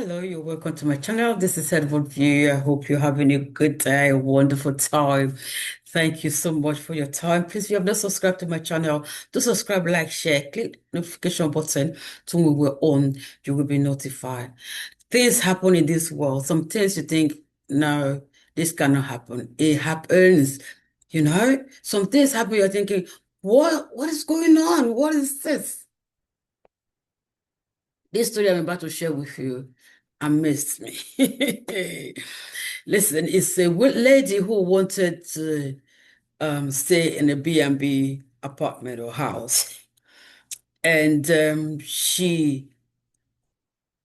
Hello, you're welcome to my channel. This is Edward View. I hope you're having a good day, a wonderful time. Thank you so much for your time. Please, if you have not subscribed to my channel, do subscribe, like, share, click notification button so when we're on, you will be notified. Things happen in this world. Some things you think, no, this cannot happen. It happens, Some things happen, you're thinking, what is going on? What is this? This story I'm about to share with you amazed me. Listen, it's a lady who wanted to stay in a B&B apartment or house. And she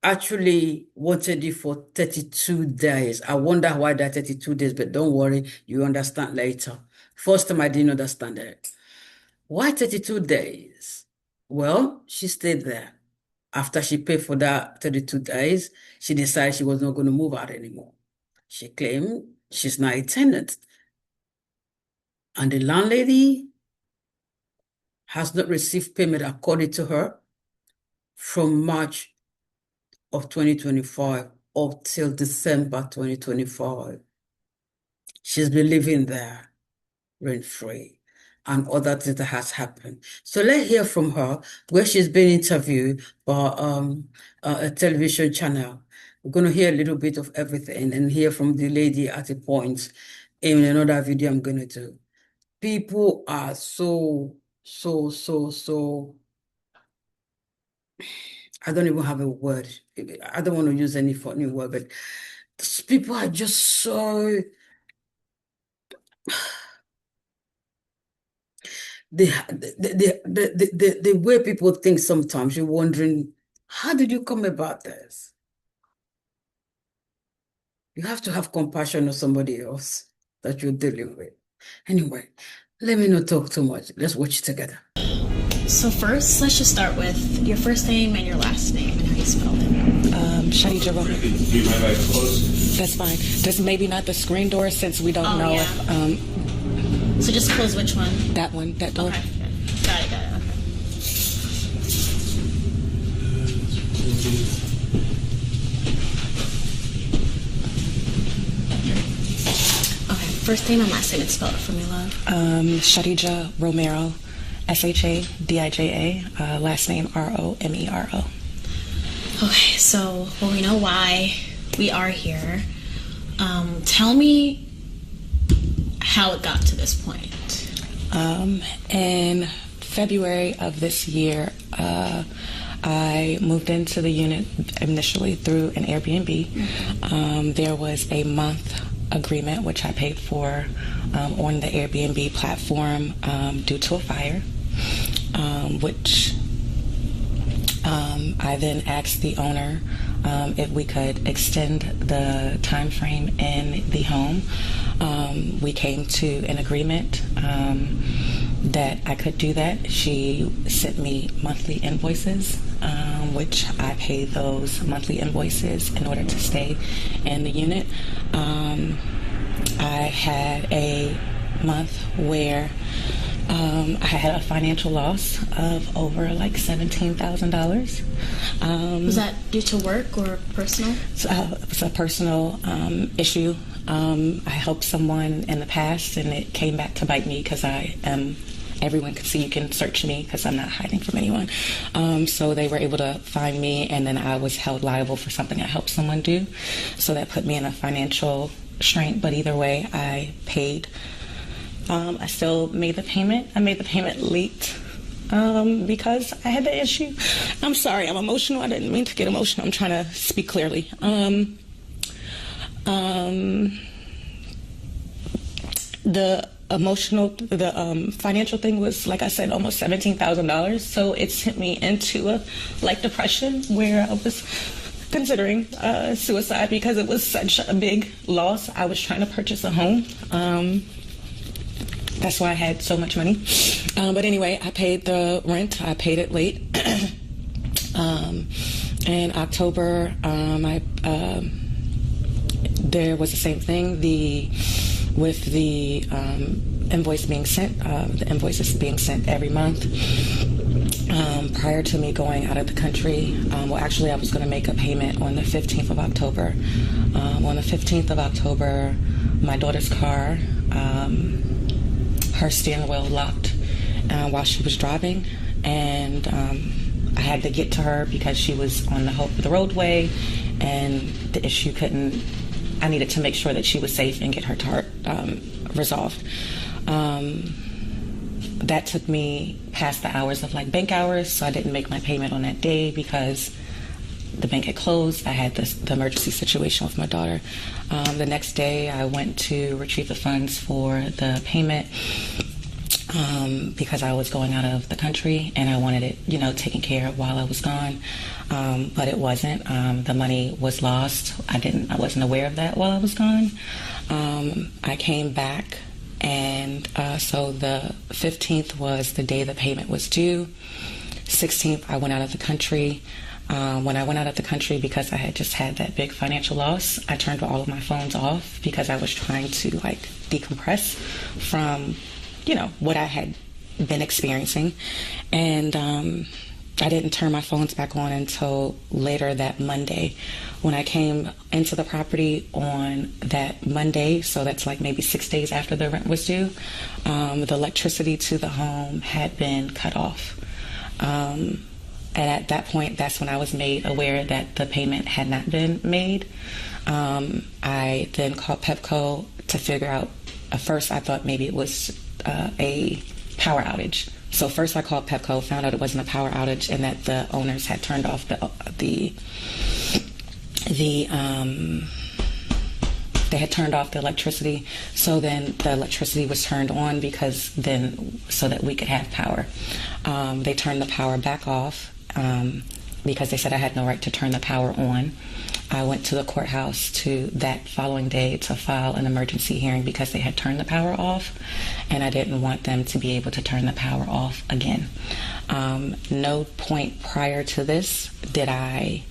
actually wanted it for 32 days. I wonder why that 32 days, but don't worry, you understand later. First time I didn't understand it. Why 32 days? Well, she stayed there. After she paid for that 32 days, she decided she was not going to move out anymore. She claimed she's not a tenant. And the landlady has not received payment according to her from March of 2025 up till December 2025. She's been living there rent-free and other things that has happened. So let's hear from her where she's been interviewed by a television channel. We're going to hear a little bit of everything and hear from the lady at a point in another video I'm going to do. People are so, I don't even have a word. I don't want to use any funny word, but people are just so the way people think sometimes, you're wondering, how did you come about this? You have to have compassion on somebody else that you're dealing with. Anyway, let me not talk too much. Let's watch it together. So first, let's just start with your first name and your last name and how you spell it. Shadija Roman. Do you mind if I close? That's fine. Just maybe not the screen door since we don't know yeah. if So just close which one? that one, that door. Okay. Got it. Okay. Okay. First name and last name and spell it for me, love. Shadija Romero, Shadija, last name Romero. Okay, so we know why we are here. Tell me how it got to this point. In February of this year, I moved into the unit initially through an Airbnb. There was a month agreement which I paid for on the Airbnb platform due to a fire, which I then asked the owner if we could extend the time frame in the home. We came to an agreement that I could do that. She sent me monthly invoices, which I paid those monthly invoices in order to stay in the unit. I had a month where I had a financial loss of over like $17,000. Was that due to work or personal? It was a personal issue. I helped someone in the past and it came back to bite me because everyone can see, you can search me because I'm not hiding from anyone. So they were able to find me and then I was held liable for something I helped someone do. So that put me in a financial strain, but either way, I paid. I still made the payment. I made the payment late because I had the issue. I'm sorry, I'm emotional. I didn't mean to get emotional. I'm trying to speak clearly. The financial thing was, like I said, almost $17,000. So it sent me into a depression where I was considering suicide because it was such a big loss. I was trying to purchase a home. That's why I had so much money. But anyway, I paid the rent. I paid it late. In October, there was the same thing. With the invoice being sent, the invoices being sent every month. Prior to me going out of the country, well, actually, I was going to make a payment on the 15th of October. On the 15th of October, my daughter's car, her steering wheel locked while she was driving, and I had to get to her because she was on the roadway, and the issue I needed to make sure that she was safe and get her resolved. That took me past the hours of like bank hours, so I didn't make my payment on that day because the bank had closed. I had the emergency situation with my daughter. The next day, I went to retrieve the funds for the payment because I was going out of the country and I wanted it, taken care of while I was gone. But it wasn't. The money was lost. I wasn't aware of that while I was gone. I came back. And so the 15th was the day the payment was due. 16th, I went out of the country. When I went out of the country, because I had just had that big financial loss, I turned all of my phones off because I was trying to decompress from, what I had been experiencing. And I didn't turn my phones back on until later that Monday. When I came into the property on that Monday, so that's like maybe 6 days after the rent was due, the electricity to the home had been cut off. And at that point, that's when I was made aware that the payment had not been made. I then called Pepco to figure out, at first I thought maybe it was a power outage. So first I called Pepco, found out it wasn't a power outage and that the owners had turned off they had turned off the electricity. So then the electricity was turned on so that we could have power. They turned the power back off because they said I had no right to turn the power on. I went to the courthouse that following day to file an emergency hearing because they had turned the power off and I didn't want them to be able to turn the power off again. No point prior to this did I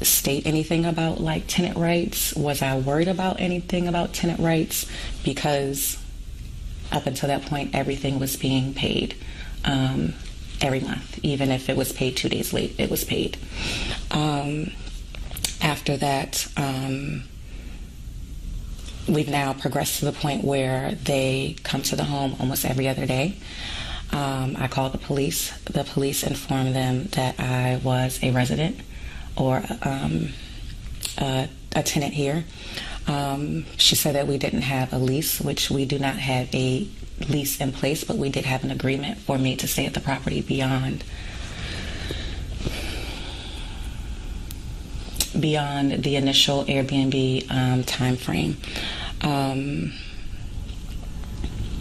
state anything about tenant rights. Was I worried about anything about tenant rights? Because up until that point, everything was being paid every month. Even if it was paid 2 days late, it was paid. After that, we've now progressed to the point where they come to the home almost every other day. I called the police. The police informed them that I was a resident or a tenant here. She said that we didn't have a lease, which we do not have a lease in place, but we did have an agreement for me to stay at the property beyond the initial Airbnb time frame.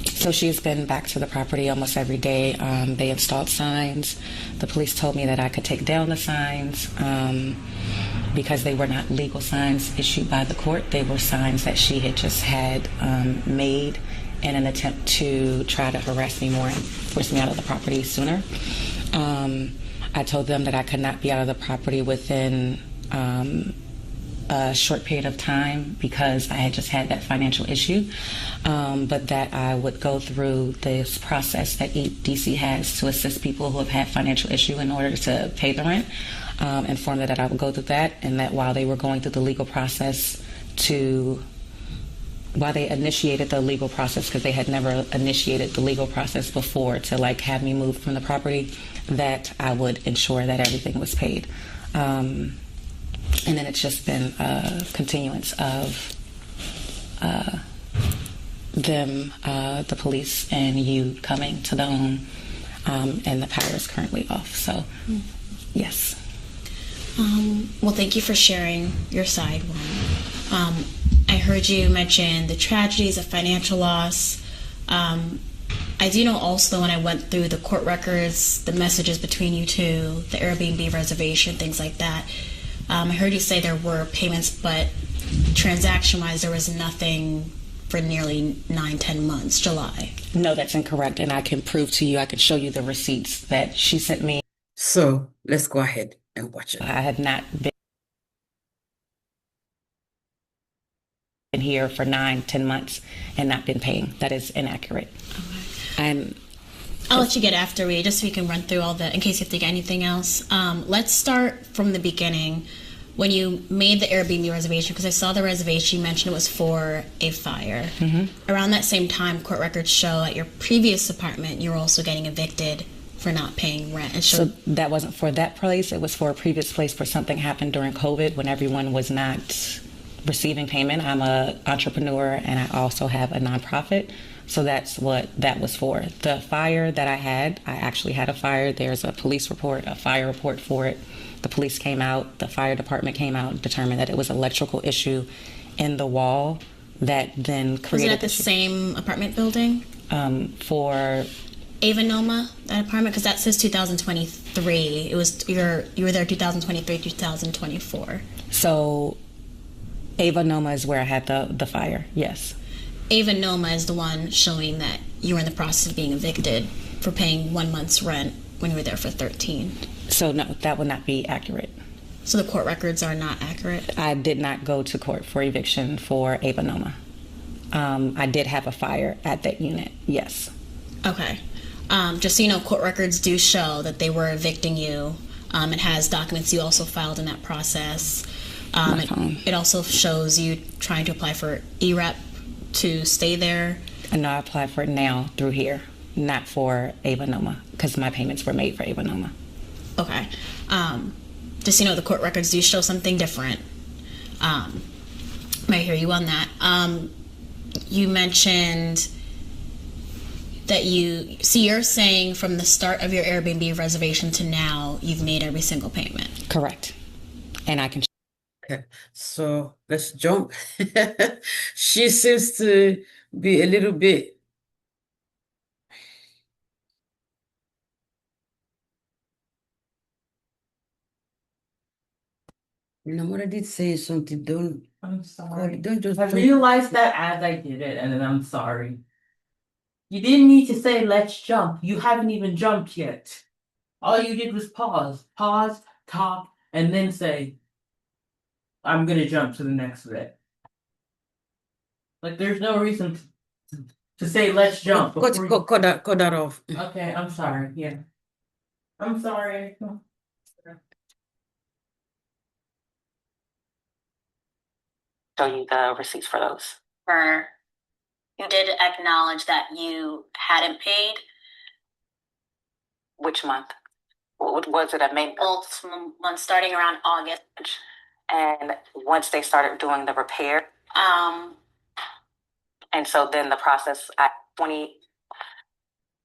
So she's been back to the property almost every day. They installed signs. The police told me that I could take down the signs because they were not legal signs issued by the court. They were signs that she had just had made in an attempt to try to harass me more and force me out of the property sooner. I told them that I could not be out of the property within a short period of time because I had just had that financial issue, but that I would go through this process that DC has to assist people who have had financial issue in order to pay the rent. Informed that I would go through that, and that while they were going through the legal process while they initiated the legal process, because they had never initiated the legal process before to have me moved from the property, that I would ensure that everything was paid. And then it's just been a continuance of them, the police, and you coming to the home, and the power is currently off. So, yes. Well, thank you for sharing your side. I heard you mention the tragedies of financial loss. I do know also when I went through the court records, the messages between you two, the Airbnb reservation, things like that. I heard you say there were payments, but transaction-wise, there was nothing for nearly 9-10 months, July. No, that's incorrect, and I can prove to you, I can show you the receipts that she sent me. So let's go ahead and watch it. I had not been here for 9-10 months and not been paying. That is inaccurate. Okay. I'll let you get after we, just so we can run through all the, in case you think of anything else. Let's start from the beginning. When you made the Airbnb reservation, because I saw the reservation, you mentioned it was for a fire. Around that same time, court records show at your previous apartment, you were also getting evicted for not paying rent. And So that wasn't for that place. It was for a previous place where something happened during COVID when everyone was not receiving payment. I'm an entrepreneur and I also have a nonprofit. So that's what that was for. The fire that I actually had a fire. There's a police report, a fire report for it. The police came out, the fire department came out, determined that it was an electrical issue in the wall that then created. Was it at the same apartment building? For Ava Noma, that apartment, because that says 2023. It was you were there 2023, 2024. So Ava Noma is where I had the fire. Yes. Ava Noma is the one showing that you were in the process of being evicted for paying 1 month's rent when you were there for 13. So no, that would not be accurate. So the court records are not accurate? I did not go to court for eviction for Ava Noma. I did have a fire at that unit, yes. Okay. Just so you know, court records do show that they were evicting you. It has documents you also filed in that process. It also shows you trying to apply for EREP to stay there. And I applied for it now through here, not for Ava Noma, because my payments were made for Ava Noma. Okay. Just so you know, the court records do show something different. I hear you on that. You mentioned that you're saying from the start of your Airbnb reservation to now, you've made every single payment. Correct. And I can. Okay, so let's jump. She seems to be a little bit. What I did say something. I'm sorry. Don't just I realized that as I did it, and then I'm sorry. You didn't need to say, let's jump. You haven't even jumped yet. All you did was pause, talk, and then say, I'm gonna jump to the next bit. Like, there's no reason to say, let's jump. cut that off. Okay, I'm sorry. Yeah. I'm sorry. Show you the receipts for those. You did acknowledge that you hadn't paid. Which month? What was it? I made Both months starting around August. and once they started doing the repair, and so then the process at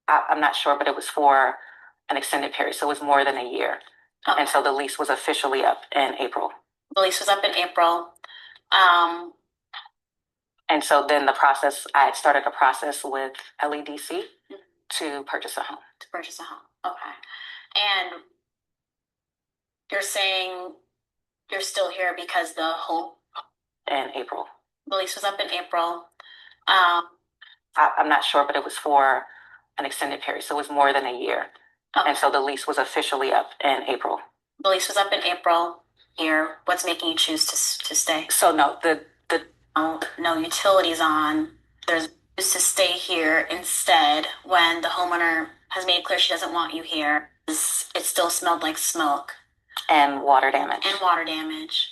I'm not sure, but it was for an extended period, so it was more than a year. Okay. And so the lease was officially up in April. The lease was up in April. And so then the process, I had started a process with LEDC to purchase a home. To purchase a home. Okay. And you're saying you're still here because the home In April. the lease was up in April. I'm not sure, but it was for an extended period, so it was more than a year. Okay. And so the lease was officially up in April. The lease was up in April. Here, what's making you choose to stay? So no, No utilities on. There's to stay here instead when the homeowner has made it clear she doesn't want you here. It still smelled like smoke and water damage. and water damage.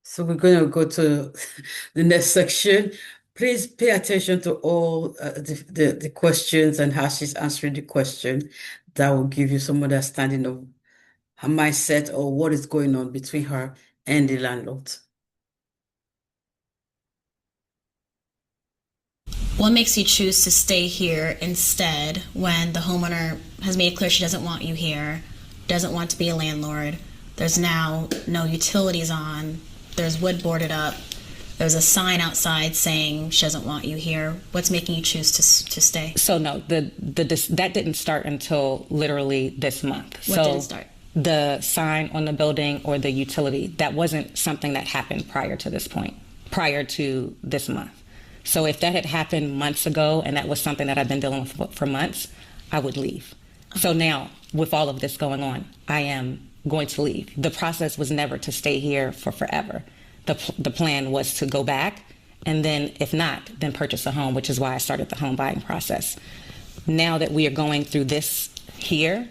So we're going to go to the next section. Please pay attention to all the questions and how she's answering the question. That will give you some understanding of her mindset or what is going on between her and the landlord. What makes you choose to stay here instead when the homeowner has made it clear she doesn't want you here, doesn't want to be a landlord? There's now no utilities on. There's wood boarded up. There's a sign outside saying she doesn't want you here. What's making you choose to stay? So no, that didn't start until literally this month. What didn't start? The sign on the building or the utility, that wasn't something that happened prior to this point, prior to this month. So if that had happened months ago and that was something that I've been dealing with for months, I would leave. So now, with all of this going on, I am going to leave. The process was never to stay here for forever. the plan was to go back, and then if not, then purchase a home, which is why I started the home buying process. Now that we are going through this here,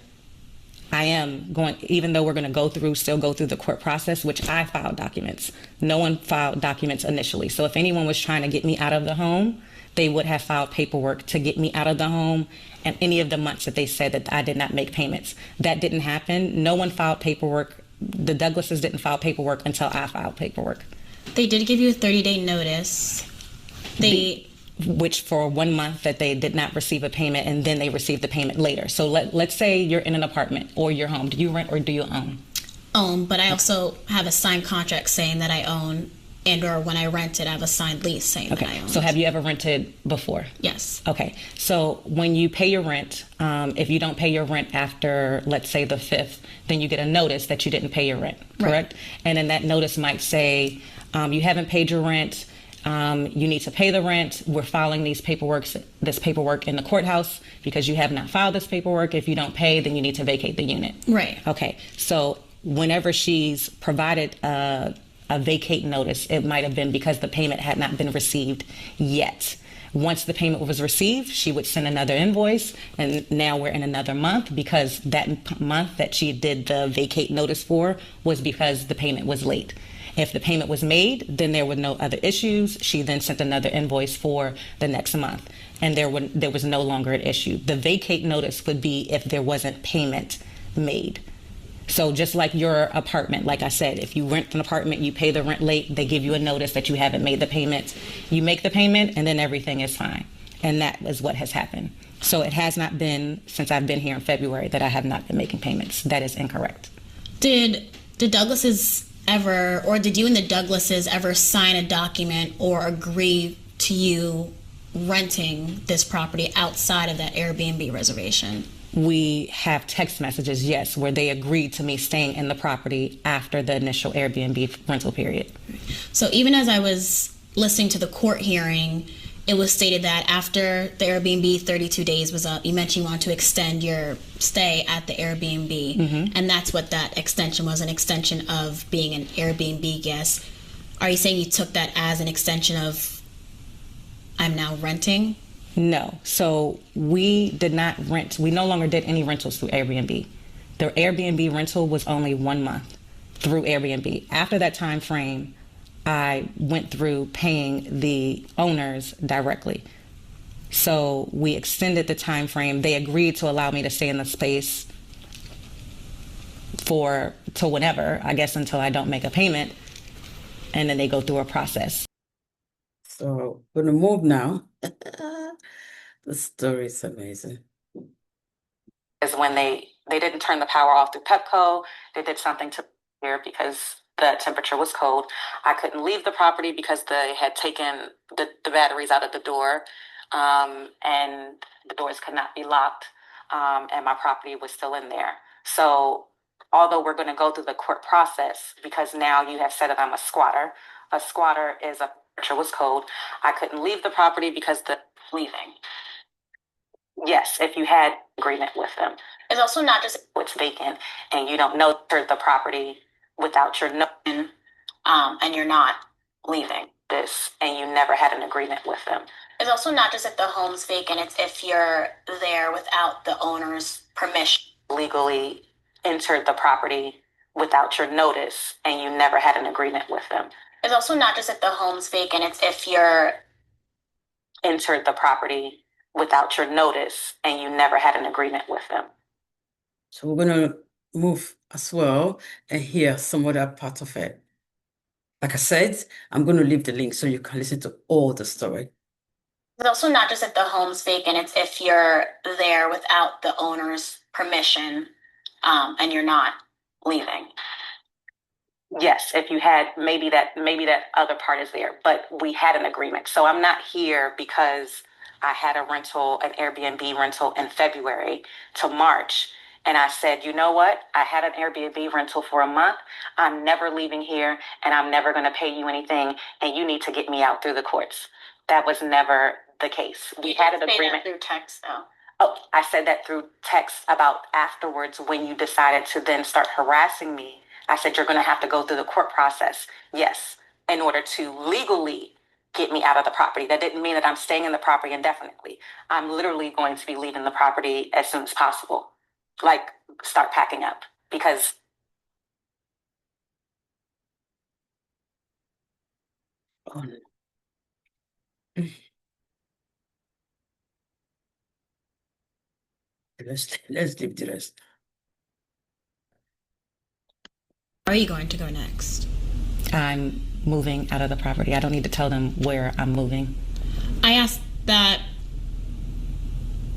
I am going, even though we're going to still go through the court process, which I filed documents. No one filed documents initially. So if anyone was trying to get me out of the home, they would have filed paperwork to get me out of the home and any of the months that they said that I did not make payments. That didn't happen. No one filed paperwork. The Douglases didn't file paperwork until I filed paperwork. They did give you a 30-day notice. Which for 1 month that they did not receive a payment, and then they received the payment later. So let's say you're in an apartment or your home. Do you rent or do you own? Own, but I also have a signed contract saying that I own, and or when I rented, I have a signed lease saying that I own. So have you ever rented before? Yes. Okay. So when you pay your rent, if you don't pay your rent after, let's say, the 5th, then you get a notice that you didn't pay your rent, correct? Right. And then that notice might say, you haven't paid your rent. You need to pay the rent. We're filing this paperwork in the courthouse because you have not filed this paperwork. If you don't pay, then you need to vacate the unit. Right. Okay. So whenever she's provided a vacate notice, it might have been because the payment had not been received yet. Once the payment was received, she would send another invoice, and now we're in another month because that month that she did the vacate notice for was because the payment was late. If the payment was made, then there were no other issues. She then sent another invoice for the next month, and there was no longer an issue. The vacate notice would be if there wasn't payment made. So just like your apartment, like I said, if you rent an apartment, you pay the rent late, they give you a notice that you haven't made the payment. You make the payment, and then everything is fine. And that is what has happened. So it has not been since I've been here in February that I have not been making payments. That is incorrect. Did Douglases ever, or did you and the Douglases ever sign a document or agree to you renting this property outside of that Airbnb reservation? We have text messages, yes, where they agreed to me staying in the property after the initial Airbnb rental period. So even as I was listening to the court hearing, it was stated that after the Airbnb 32 days was up, you mentioned you wanted to extend your stay at the Airbnb. Mm-hmm. And that's what that extension was, an extension of being an Airbnb guest. Are you saying you took that as an extension of I'm now renting? No. So we did not rent. We no longer did any rentals through Airbnb. The Airbnb rental was only 1 month through Airbnb. After that time frame, I went through paying the owners directly. So we extended the time frame. They agreed to allow me to stay in the space till whenever, I guess until I don't make a payment. And then they go through a process. So we're going to move now. The story is amazing. Is when they didn't turn the power off through Pepco. They did something to here because the temperature was cold. I couldn't leave the property because they had taken the batteries out of the door, and the doors could not be locked, and my property was still in there. So although we're going to go through the court process, because now you have said that I'm a squatter is a temperature was cold. I couldn't leave the property because the leaving. Yes, if you had agreement with them. It's also not just it's vacant and you don't know the property without your knowing, and you're not leaving this and you never had an agreement with them. It's also not just if the home's vacant, it's if you're there without the owner's permission. Legally entered the property without your notice and you never had an agreement with them. It's also not just if the home's vacant, it's if you're entered the property without your notice and you never had an agreement with them. So we're going to move as well and hear some other part of it. Like I said, I'm going to leave the link so you can listen to all the story. It's also not just if the home's vacant, it's if you're there without the owner's permission, and you're not leaving. Yes, if you had maybe that other part is there, but we had an agreement. So I'm not here because I had an Airbnb rental in February to March. And I said, you know what? I had an Airbnb rental for a month. I'm never leaving here and I'm never going to pay you anything. And you need to get me out through the courts. That was never the case. We had an agreement through text, though. Oh, I said that through text about afterwards when you decided to then start harassing me. I said, you're going to have to go through the court process. Yes. in order to legally get me out of the property. That didn't mean that I'm staying in the property indefinitely. I'm literally going to be leaving the property as soon as possible. Like, start packing up because Oh, no. Let's leave the rest. Are you going to go next? I'm moving out of the property. I don't need to tell them where I'm moving. I asked that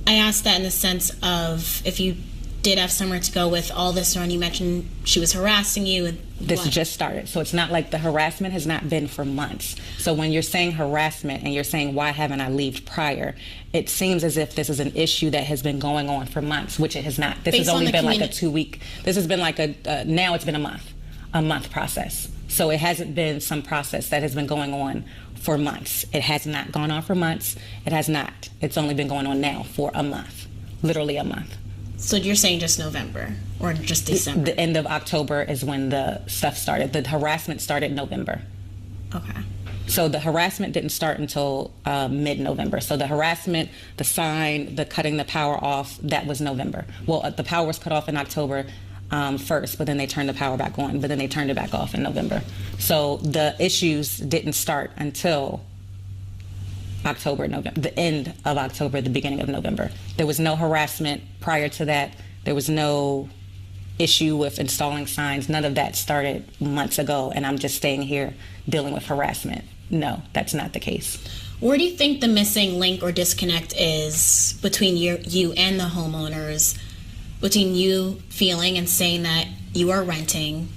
in the sense of if you did have somewhere to go with all this on. You mentioned she was harassing you. And this what? just started. So it's not like the harassment has not been for months. So when you're saying harassment and you're saying, why haven't I left prior? It seems as if this is an issue that has been going on for months, which it has not. This has only been like a 2 week. This has been like now it's been a month process. So it hasn't been some process that has been going on for months. It has not gone on for months. It has not. It's only been going on now for a month, literally a month. So you're saying just November or just December? The end of October is when the stuff started. The harassment started in November. Okay. So the harassment didn't start until mid-November. So the harassment, the sign, the cutting the power off, that was November. Well, the power was cut off in October first, but then they turned the power back on, but then they turned it back off in November. So the issues didn't start until October, November, the end of October, the beginning of November. There was no harassment prior to that. There was no issue with installing signs. None of that started months ago, and I'm just staying here dealing with harassment. No, that's not the case. Where do you think the missing link or disconnect is between you and the homeowners, between you feeling and saying that you are renting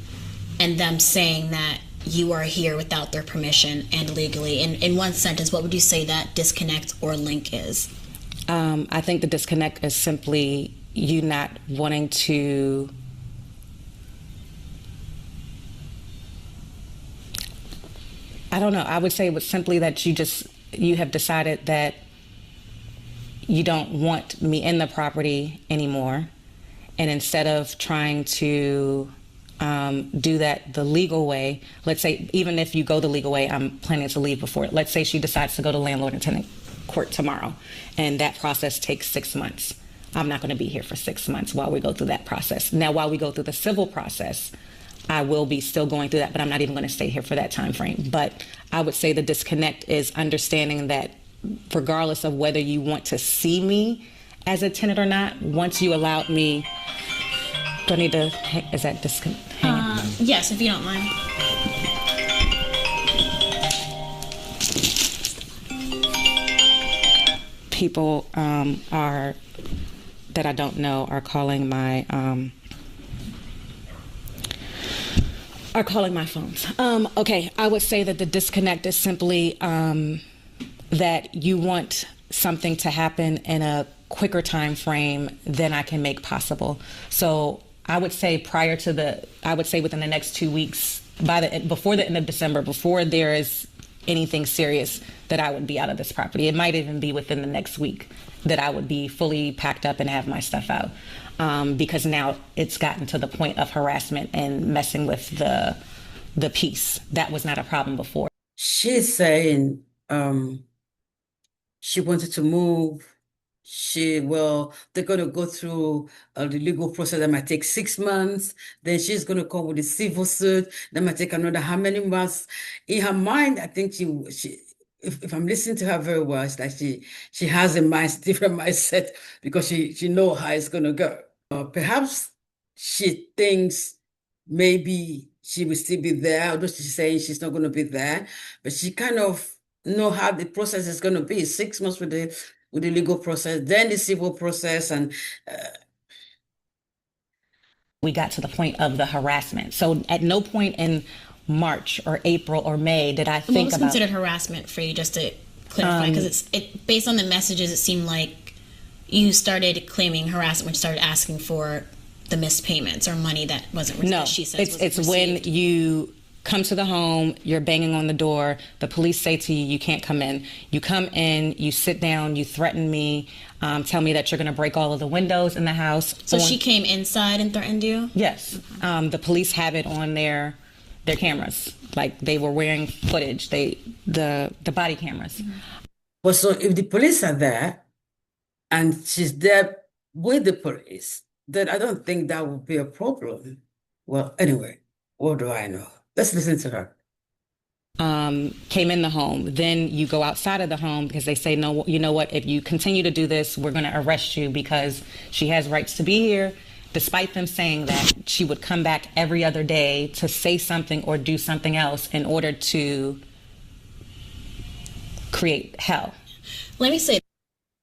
and them saying that you are here without their permission and legally? In one sentence, what would you say that disconnect or link is? I think the disconnect is simply you not wanting to I don't know. I would say it was simply that you have decided that you don't want me in the property anymore. And instead of trying to do that the legal way, let's say, even if you go the legal way, I'm planning to leave before. Let's say she decides to go to landlord and tenant court tomorrow, and that process takes 6 months. I'm not going to be here for 6 months while we go through that process. Now, while we go through the civil process, I will be still going through that, but I'm not even going to stay here for that time frame. But I would say the disconnect is understanding that regardless of whether you want to see me as a tenant or not, once you allowed me, do I need to, is that disconnect? Yes, if you don't mind. People are, that I don't know, are calling my phones. Okay, I would say that the disconnect is simply that you want something to happen in a quicker time frame than I can make possible. So I would say within the next 2 weeks, before the end of December, before there is anything serious, that I would be out of this property. It might even be within the next week that I would be fully packed up and have my stuff out. Because now it's gotten to the point of harassment and messing with the peace. That was not a problem before. She's saying she wanted to move. They're going to go through the legal process that might take 6 months. Then she's going to come with a civil suit that might take another how many months. In her mind, I think if I'm listening to her very well, it's like she has a different mindset because she knows how it's going to go. Perhaps she thinks maybe she will still be there, although she's saying she's not going to be there, but she kind of know how the process is going to be. 6 months with the legal process, then the civil process, and we got to the point of the harassment. So at no point in March or April or May did I think What was about considered harassment for you, just to clarify? Because based on the messages, it seemed like you started claiming harassment when you started asking for the missed payments or money that wasn't received. No, she says it's when you come to the home, you're banging on the door, the police say to you, you can't come in. You come in, you sit down, you threaten me, tell me that you're going to break all of the windows in the house. So she came inside and threatened you? Yes. The police have it on their cameras. Like they were wearing footage, the body cameras. But so if the police are there and she's there with the police, then I don't think that would be a problem. Well, anyway, what do I know? Let's listen to her. Came in the home. Then you go outside of the home because they say, no, you know what, if you continue to do this, we're going to arrest you because she has rights to be here. Despite them saying that, she would come back every other day to say something or do something else in order to create hell. Let me say,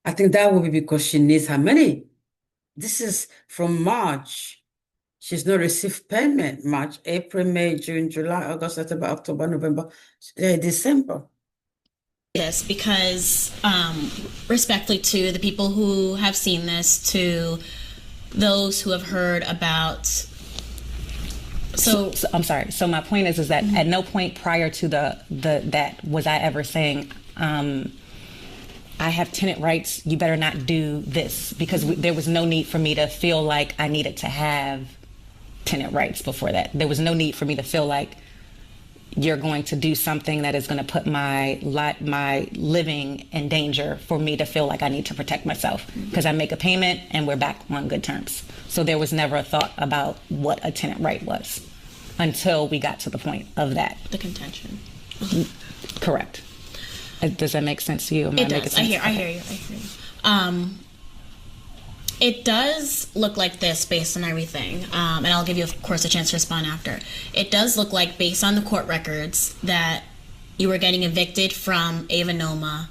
I think that would be because she needs her money. This is from March. She's not received payment. March, April, May, June, July, August, September, October, November, December. this because, respectfully to the people who have seen this, to those who have heard about. So I'm sorry. So my point is that at no point prior to that was I ever saying, I have tenant rights, you better not do this, because there was no need for me to feel like I needed to have tenant rights before that. There was no need for me to feel like you're going to do something that is going to put my living in danger for me to feel like I need to protect myself, because I make a payment and we're back on good terms. So there was never a thought about what a tenant right was until we got to the point of that. the contention. Correct. Does that make sense to you? It does. I hear you. It does look like this based on everything, and I'll give you, of course, a chance to respond after. It does look like, based on the court records, that you were getting evicted from Ava Noma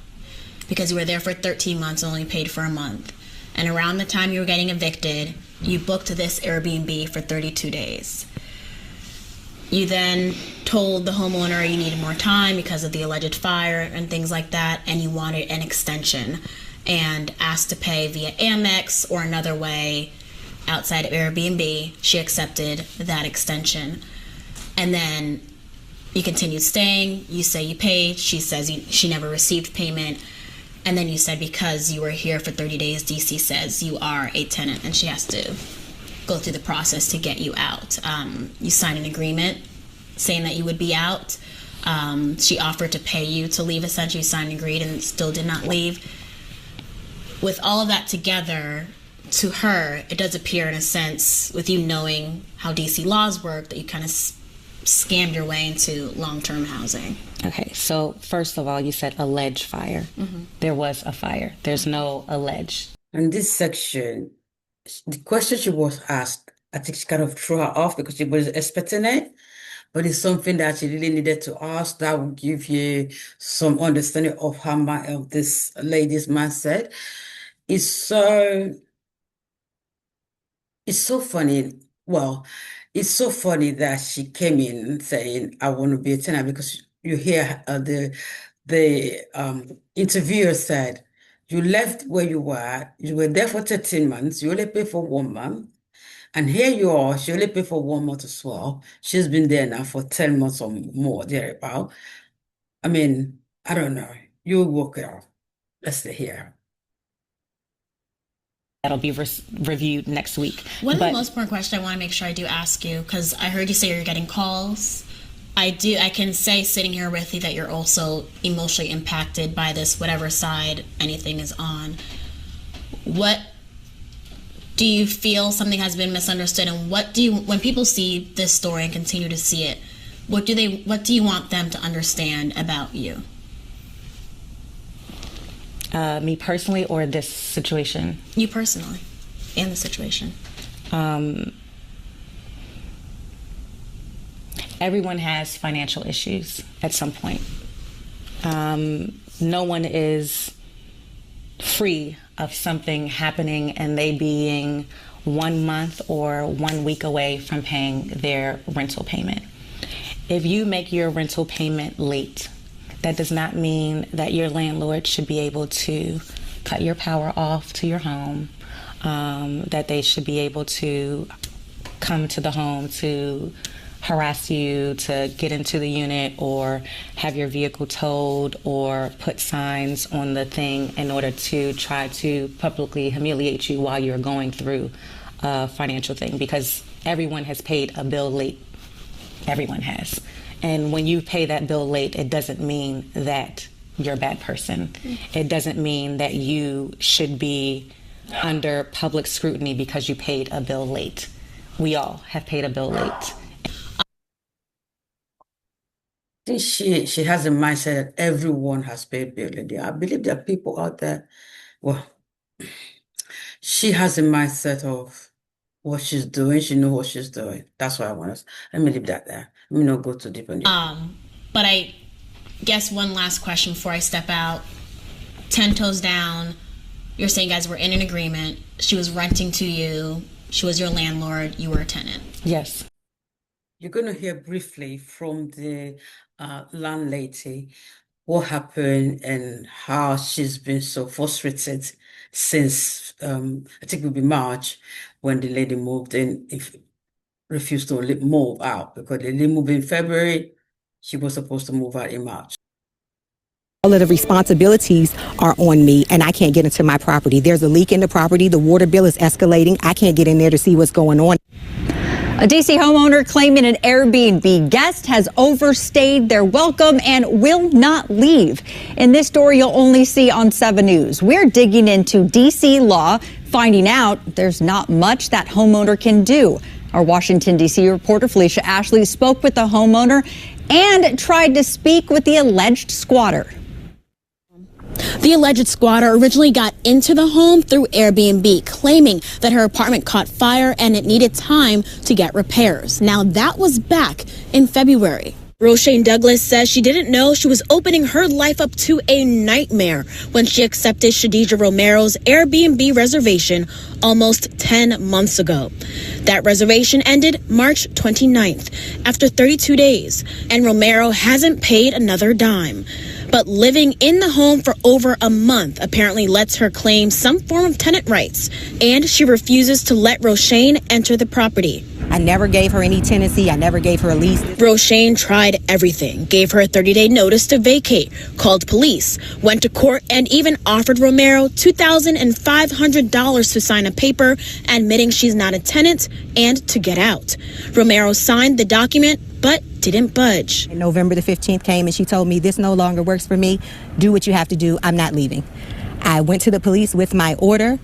because you were there for 13 months and only paid for a month. And around the time you were getting evicted, you booked this Airbnb for 32 days. You then told the homeowner you needed more time because of the alleged fire and things like that, and you wanted an extension, and asked to pay via Amex or another way outside of Airbnb. She accepted that extension. And then you continued staying. You say you paid. She says she never received payment. And then you said because you were here for 30 days, DC says you are a tenant and she has to go through the process to get you out. You signed an agreement saying that you would be out. She offered to pay you to leave, essentially. You signed and agreed and still did not leave. With all of that together, to her, it does appear in a sense, with you knowing how DC laws work, that you kind of scammed your way into long-term housing. Okay, so first of all, you said alleged fire. There was a fire. There's no alleged. In this section, the question she was asked, I think she kind of threw her off because she was expecting it, but it's something that she really needed to ask that will give you some understanding of how of this lady's mindset. It's so funny. Well, it's so funny that she came in saying, I want to be a tenant, because you hear the interviewer said, you left where you were there for 13 months, you only pay for 1 month, and here you are, she only paid for 1 month as well. She's been there now for 10 months or more, thereabout. I mean, I don't know. You work it out. Let's stay here. That'll be reviewed next week. One of the most important questions I want to make sure I do ask you, because I heard you say you're getting calls. I can say, sitting here with you, that you're also emotionally impacted by this, whatever side anything is on. What do you feel something has been misunderstood, and when people see this story and continue to see it, what do you want them to understand about you? Me personally, or this situation? You personally, and the situation. Everyone has financial issues at some point. No one is free of something happening and they being 1 month or 1 week away from paying their rental payment. If you make your rental payment late, that does not mean that your landlord should be able to cut your power off to your home, that they should be able to come to the home to harass you to get into the unit, or have your vehicle towed, or put signs on the thing in order to try to publicly humiliate you while you're going through a financial thing, because everyone has paid a bill late. Everyone has. And when you pay that bill late, it doesn't mean that you're a bad person. It doesn't mean that you should be under public scrutiny because you paid a bill late. We all have paid a bill late. think she has a mindset that everyone has paid bill. I believe there are people out there. Well, she has a mindset of what she's doing. She knows what she's doing. That's what I want to. Let me leave that there. Let me not go too deep on it. But I guess one last question before I step out. 10 toes down. You're saying guys were in an agreement. She was renting to you. She was your landlord. You were a tenant. Yes. You're going to hear briefly from the landlady what happened and how she's been so frustrated since I think it will be March when the lady moved in, if refused to move out because the lady moved in February. She was supposed to move out in March. All of the responsibilities are on me and I can't get into my property. There's a leak in the property. The water bill is escalating. I can't get in there to see what's going on. A D.C. homeowner claiming an Airbnb guest has overstayed their welcome and will not leave. In this story you'll only see on 7 News. We're digging into D.C. law, finding out there's not much that homeowner can do. Our Washington, D.C. reporter Felicia Ashley spoke with the homeowner and tried to speak with the alleged squatter. The alleged squatter originally got into the home through Airbnb, claiming that her apartment caught fire and it needed time to get repairs. Now that was back in February. Roshane Douglas says she didn't know she was opening her life up to a nightmare when she accepted Shadija Romero's Airbnb reservation almost 10 months ago. That reservation ended March 29th after 32 days, and Romero hasn't paid another dime. But living in the home for over a month apparently lets her claim some form of tenant rights, and she refuses to let Roshane enter the property. I never gave her any tenancy. I never gave her a lease. Roshane tried everything, gave her a 30-day notice to vacate, called police, went to court, and even offered Romero $2,500 to sign a paper admitting she's not a tenant and to get out. Romero signed the document, but didn't budge. November the 15th came and she told me this no longer works for me. Do what you have to do. I'm not leaving. I went to the police with my order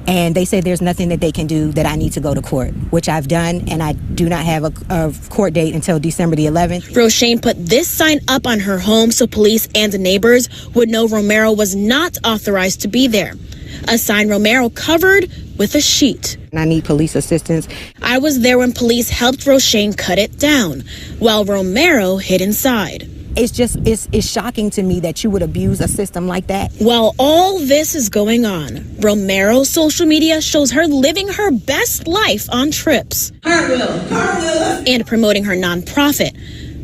and they said there's nothing that they can do, that I need to go to court, which I've done, and I do not have a court date until December the 11th. Roshane put this sign up on her home so police and neighbors would know Romero was not authorized to be there. A sign Romero covered with a sheet. I need police assistance. I was there when police helped Roshane cut it down, while Romero hid inside. It's shocking to me that you would abuse a system like that. While all this is going on, Romero's social media shows her living her best life on trips and promoting her nonprofit.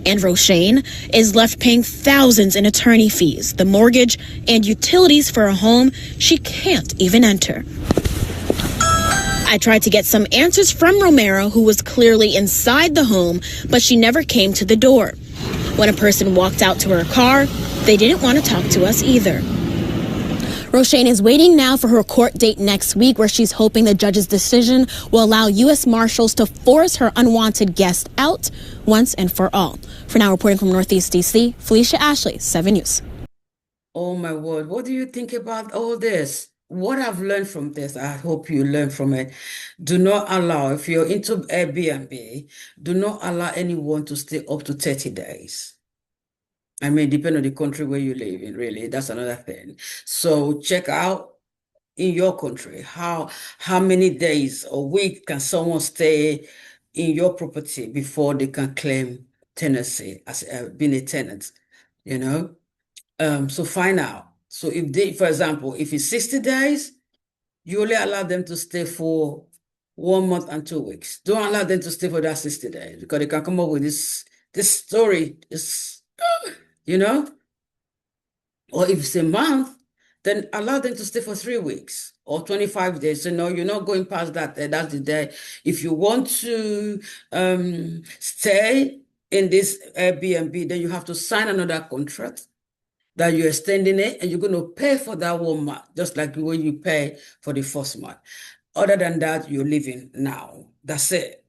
And Roshane is left paying thousands in attorney fees, the mortgage, and utilities for a home she can't even enter. I tried to get some answers from Romero, who was clearly inside the home, but she never came to the door. When a person walked out to her car, they didn't want to talk to us either. Roshane is waiting now for her court date next week, where she's hoping the judge's decision will allow U.S. Marshals to force her unwanted guest out once and for all. For now, reporting from Northeast D.C., Felicia Ashley, 7 News. Oh my word, what do you think about all this? What I've learned from this, I hope you learn from it. Do not allow, if you're into Airbnb, do not allow anyone to stay up to 30 days. I mean, depending on the country where you live in, really, that's another thing. So check out in your country, how many days or week can someone stay in your property before they can claim tenancy as being a tenant, you know? So find out. So if they, for example, if it's 60 days, you only allow them to stay for 1 month and 2 weeks. Don't allow them to stay for that 60 days because they can come up with this story, you know? Or if it's a month, then allow them to stay for 3 weeks or 25 days. So no, you're not going past that. That's the day. If you want to stay in this Airbnb, then you have to sign another contract that you're extending it, and you're going to pay for that 1 month, just like the way you pay for the first month. Other than that, you're leaving now. That's it.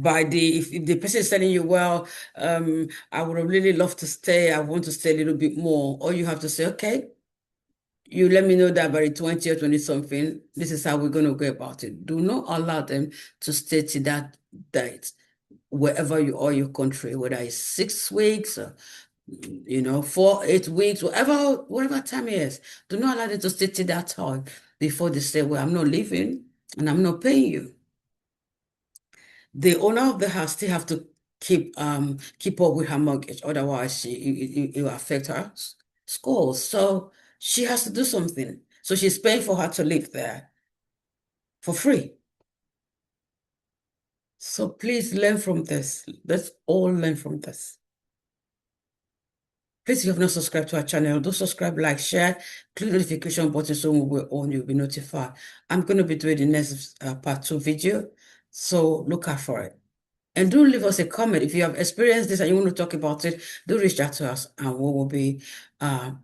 by if the person is telling you, well, I would have really loved to stay, I want to stay a little bit more, or you have to say, okay, you let me know that by the 20 or 20 something, this is how we're going to go about it. Do not allow them to stay to that date, wherever you are, your country, whether it's 6 weeks or 4, 8 weeks, whatever time it is. Do not allow them to stay to that time before they say, well, I'm not leaving and I'm not paying you. The owner of the house still have to keep up with her mortgage, otherwise it will affect her scores. So she has to do something. So she's paying for her to live there for free. So please learn from this. Let's all learn from this. Please, if you have not subscribed to our channel, do subscribe, like, share, click the notification button so when we're on, you'll be notified. I'm going to be doing the next part 2 video, so look out for it. And do leave us a comment. If you have experienced this and you want to talk about it, do reach out to us and we will be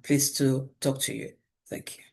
pleased to talk to you. Thank you.